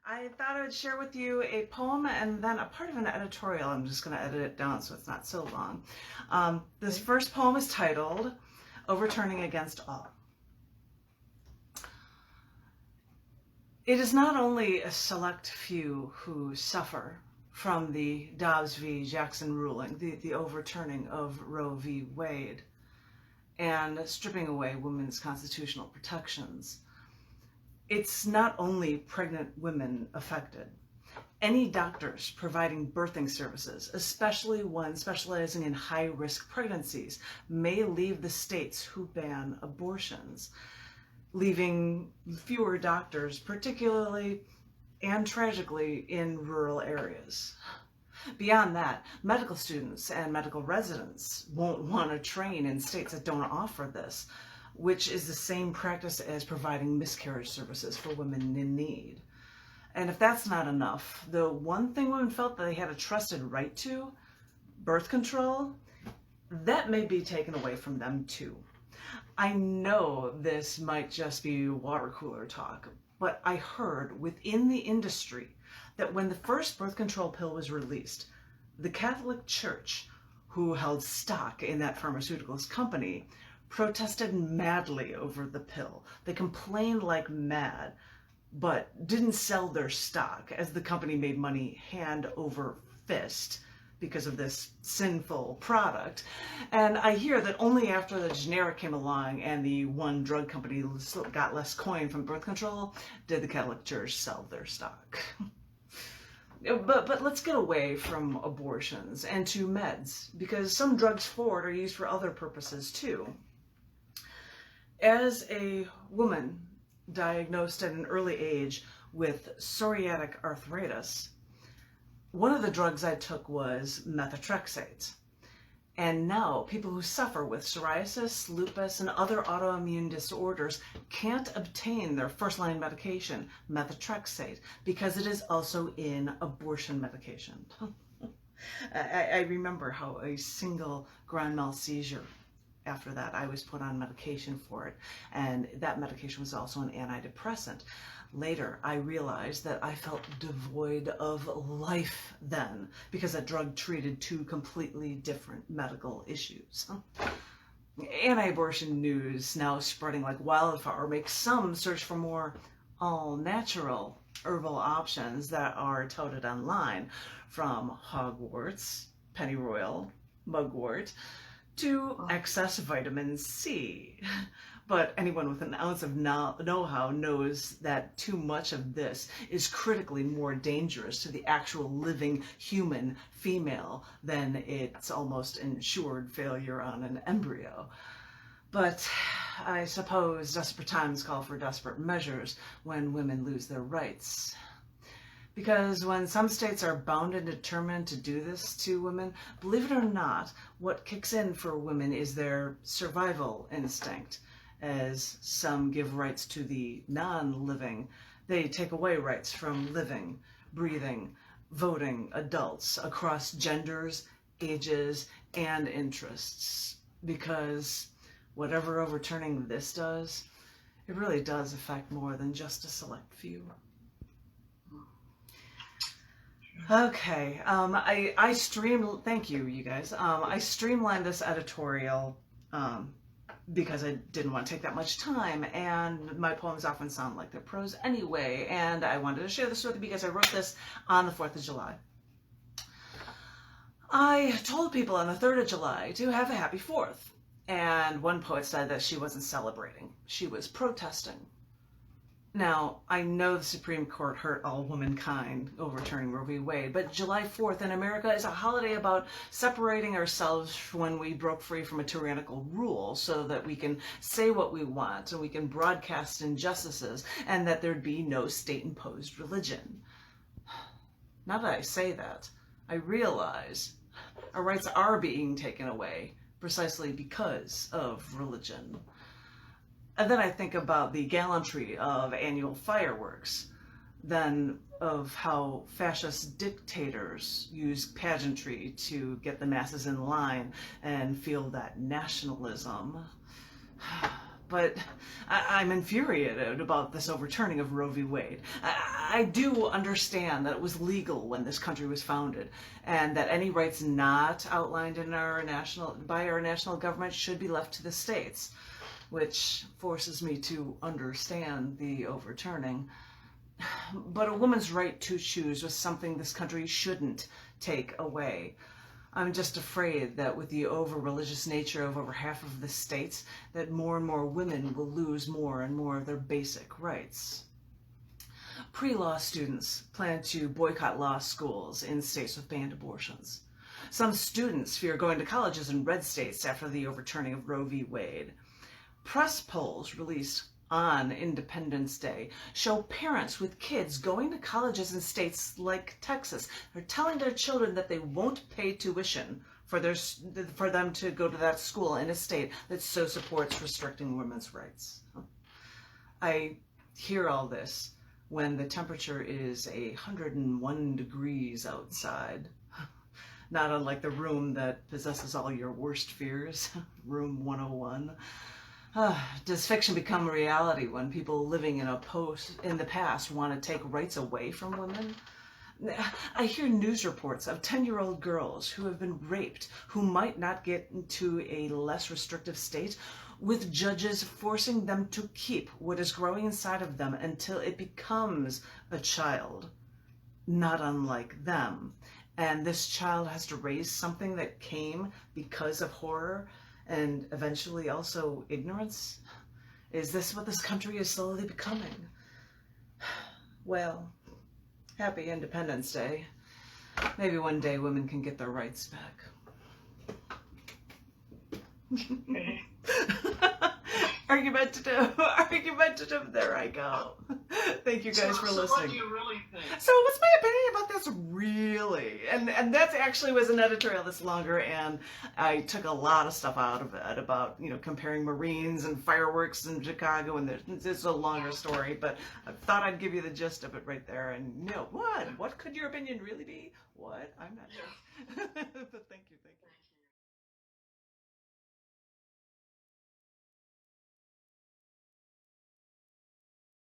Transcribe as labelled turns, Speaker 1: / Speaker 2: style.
Speaker 1: I thought I would share with you a poem and then a part of an editorial. I'm just going to edit it down so it's not so long. This first poem is titled Overturning Against All. It is not only a select few who suffer from the Dobbs v. Jackson ruling, the overturning of Roe v. Wade, and stripping away women's constitutional protections. It's not only pregnant women affected. Any doctors providing birthing services, especially one specializing in high-risk pregnancies, may leave the states who ban abortions, leaving fewer doctors, particularly and tragically in rural areas. Beyond that, medical students and medical residents won't want to train in states that don't offer this, which is the same practice as providing miscarriage services for women in need. And if that's not enough, the one thing women felt that they had a trusted right to, birth control, that may be taken away from them too. I know this might just be water cooler talk, but I heard within the industry that when the first birth control pill was released, the Catholic Church, who held stock in that pharmaceuticals company, protested madly over the pill. They complained like mad, but didn't sell their stock as the company made money hand over fist because of this sinful product. And I hear that only after the generic came along and the one drug company got less coin from birth control did the Catholic Church sell their stock. But let's get away from abortions and to meds, because some drugs for it are used for other purposes too. As a woman diagnosed at an early age with psoriatic arthritis, one of the drugs I took was methotrexate. And now people who suffer with psoriasis, lupus, and other autoimmune disorders can't obtain their first-line medication, methotrexate, because it is also in abortion medication. I remember how a single grand mal seizure, after that, I was put on medication for it, and that medication was also an antidepressant. Later, I realized that I felt devoid of life then, because that drug treated two completely different medical issues. Anti-abortion news now spreading like wildfire makes some search for more all-natural herbal options that are touted online, from hogwarts, pennyroyal, mugwort, to excess vitamin C. But anyone with an ounce of know-how knows that too much of this is critically more dangerous to the actual living human female than its almost ensured failure on an embryo. But I suppose desperate times call for desperate measures when women lose their rights. Because when some states are bound and determined to do this to women, believe it or not, what kicks in for women is their survival instinct. As some give rights to the non-living, they take away rights from living, breathing, voting adults across genders, ages, and interests. Because whatever overturning this does, it really does affect more than just a select few. Okay, thank you, you guys. I streamlined this editorial because I didn't want to take that much time, and my poems often sound like they're prose anyway, and I wanted to share this with you because I wrote this on the 4th of July. I told people on the 3rd of July to have a happy 4th, and one poet said that she wasn't celebrating, she was protesting. Now, I know the Supreme Court hurt all womankind overturning Roe v. Wade, but July 4th in America is a holiday about separating ourselves when we broke free from a tyrannical rule so that we can say what we want and we can broadcast injustices and that there'd be no state-imposed religion. Now that I say that, I realize our rights are being taken away precisely because of religion. And then I think about the gallantry of annual fireworks, then of how fascist dictators use pageantry to get the masses in line and feel that nationalism. But I'm infuriated about this overturning of Roe v. Wade. I do understand that it was legal when this country was founded, and that any rights not outlined in by our national government should be left to the states, which forces me to understand the overturning. But a woman's right to choose was something this country shouldn't take away. I'm just afraid that with the over-religious nature of over half of the states, that more and more women will lose more and more of their basic rights. Pre-law students plan to boycott law schools in states with banned abortions. Some students fear going to colleges in red states after the overturning of Roe v. Wade. Press polls released on Independence Day show parents with kids going to colleges in states like Texas are telling their children that they won't pay tuition for them to go to that school in a state that so supports restricting women's rights. I hear all this when the temperature is 101 degrees outside, not unlike the room that possesses all your worst fears, room 101. Does fiction become reality when people living in the past want to take rights away from women? I hear news reports of 10-year-old girls who have been raped, who might not get into a less restrictive state, with judges forcing them to keep what is growing inside of them until it becomes a child, not unlike them. And this child has to raise something that came because of horror and eventually also ignorance? Is this what this country is slowly becoming? Well, happy Independence Day. Maybe one day women can get their rights back. Argumentative, there I go. Thank you guys for listening.
Speaker 2: So what do you really think?
Speaker 1: So what's my opinion about this really? And that actually was an editorial that's longer, and I took a lot of stuff out of it about, comparing Marines and fireworks in Chicago, and it's a longer story, but I thought I'd give you the gist of it right there. And what could your opinion really be? What? I'm not sure.